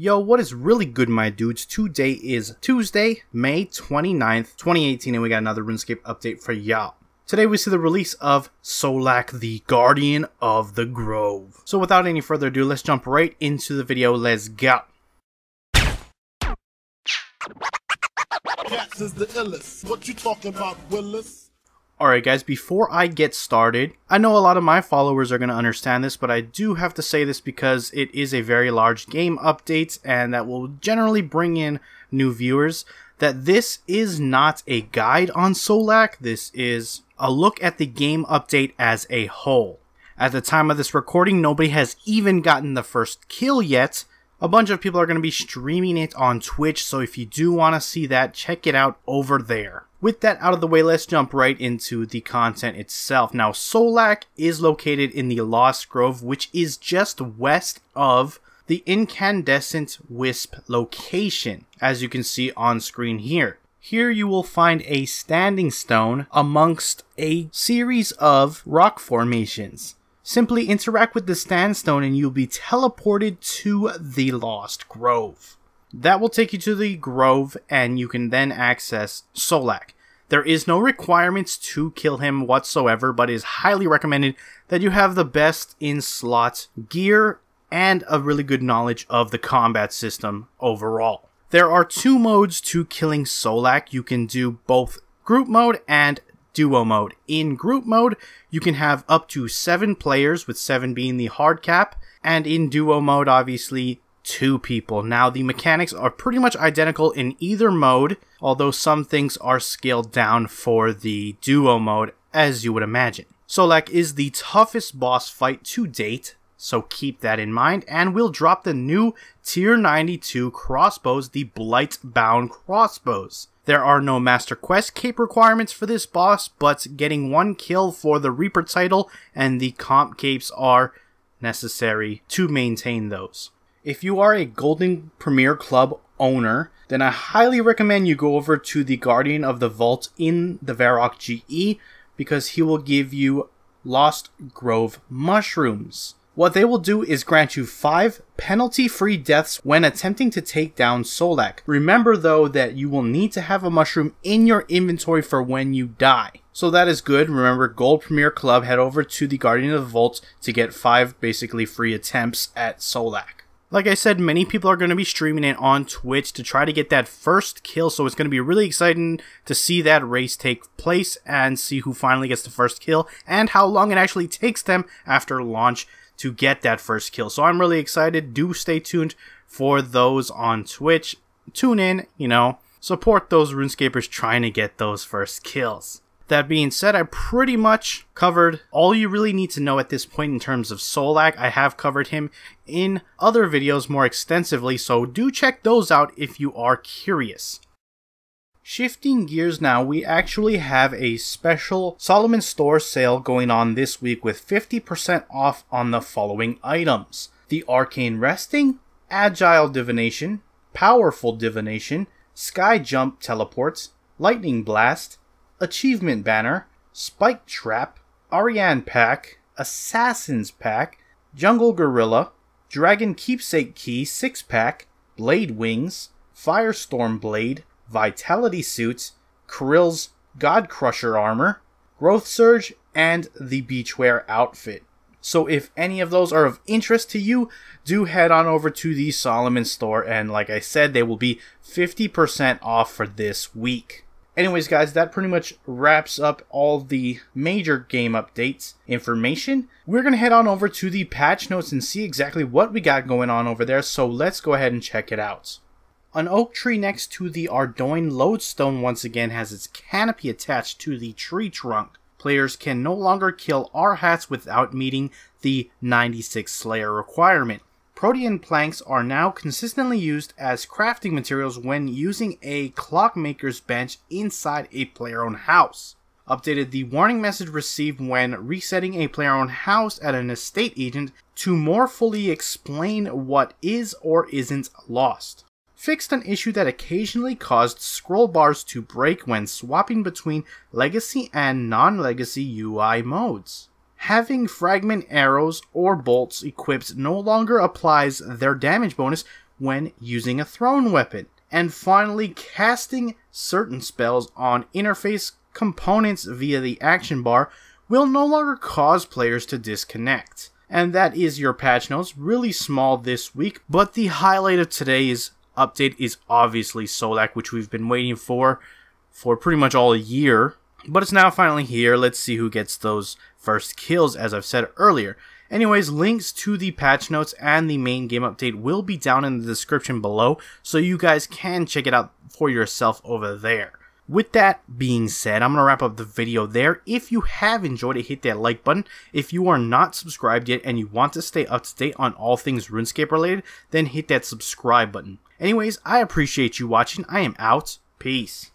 Yo, what is really good, my dudes? Today is Tuesday, May 29th, 2018, and we got another RuneScape update for y'all. Today we see the release of Solak, the Guardian of the Grove. So without any further ado, let's jump right into the video. Let's go. Cats is the illest. What you talking about, Willis? Alright guys, before I get started, I know a lot of my followers are going to understand this, but I do have to say this because it is a very large game update and that will generally bring in new viewers, that this is not a guide on Solak. This is a look at the game update as a whole. At the time of this recording, nobody has even gotten the first kill yet. A bunch of people are going to be streaming it on Twitch, so if you do want to see that, check it out over there. With that out of the way, let's jump right into the content itself. Now, Solak is located in the Lost Grove, which is just west of the Incandescent Wisp location, as you can see on screen here. Here you will find a standing stone amongst a series of rock formations. Simply interact with the sandstone and you'll be teleported to the Lost Grove. That will take you to the Grove and you can then access Solak. There is no requirements to kill him whatsoever, but it is highly recommended that you have the best in slot gear and a really good knowledge of the combat system overall. There are two modes to killing Solak. You can do both group mode and duo mode. In group mode, you can have up to 7 players, with 7 being the hard cap, and in duo mode, obviously, 2 people. Now, the mechanics are pretty much identical in either mode, although some things are scaled down for the duo mode, as you would imagine. Solak is the toughest boss fight to date, so keep that in mind, and we'll drop the new tier 92 crossbows, the Blight-bound crossbows. There are no Master Quest cape requirements for this boss, but getting 1 kill for the Reaper title and the comp capes are necessary to maintain those. If you are a Golden Premier Club owner, then I highly recommend you go over to the Guardian of the Vault in the Varrock GE, because he will give you Lost Grove mushrooms. What they will do is grant you 5 penalty-free deaths when attempting to take down Solak. Remember though that you will need to have a mushroom in your inventory for when you die. So that is good. Remember, Gold Premier Club, head over to the Guardian of the Vault to get 5 basically free attempts at Solak. Like I said, many people are going to be streaming it on Twitch to try to get that first kill, so it's going to be really exciting to see that race take place and see who finally gets the first kill and how long it actually takes them after launch to get that first kill. So I'm really excited. Do stay tuned for those on Twitch. Tune in, support those RuneScapers trying to get those first kills. That being said, I pretty much covered all you really need to know at this point in terms of Solak. I have covered him in other videos more extensively, so do check those out if you are curious. Shifting gears now, we actually have a special Solomon Store sale going on this week with 50% off on the following items: the Arcane Resting, Agile Divination, Powerful Divination, Sky Jump Teleports, Lightning Blast, Achievement Banner, Spike Trap, Ariane Pack, Assassin's Pack, Jungle Gorilla, Dragon Keepsake Key 6-pack, Blade Wings, Firestorm Blade, Vitality Suits, Krill's God Crusher Armor, Growth Surge, and the Beachwear Outfit. So if any of those are of interest to you, do head on over to the Solomon Store, and like I said, they will be 50% off for this week. Anyways guys, that pretty much wraps up all the major game updates information. We're going to head on over to the patch notes and see exactly what we got going on over there, so let's go ahead and check it out. An oak tree next to the Ardoin lodestone once again has its canopy attached to the tree trunk. Players can no longer kill R-hats without meeting the 96 Slayer requirement. Protean planks are now consistently used as crafting materials when using a clockmaker's bench inside a player-owned house. Updated the warning message received when resetting a player-owned house at an estate agent to more fully explain what is or isn't lost. Fixed an issue that occasionally caused scroll bars to break when swapping between legacy and non-legacy UI modes. Having fragment arrows or bolts equipped no longer applies their damage bonus when using a thrown weapon. And finally, casting certain spells on interface components via the action bar will no longer cause players to disconnect. And that is your patch notes, really small this week, but the highlight of today's update is obviously Solak, which we've been waiting for pretty much all year. But it's now finally here. Let's see who gets those first kills, as I've said earlier. Anyways, links to the patch notes and the main game update will be down in the description below, so you guys can check it out for yourself over there. With that being said, I'm going to wrap up the video there. If you have enjoyed it, hit that like button. If you are not subscribed yet and you want to stay up to date on all things RuneScape related, then hit that subscribe button. Anyways, I appreciate you watching. I am out. Peace.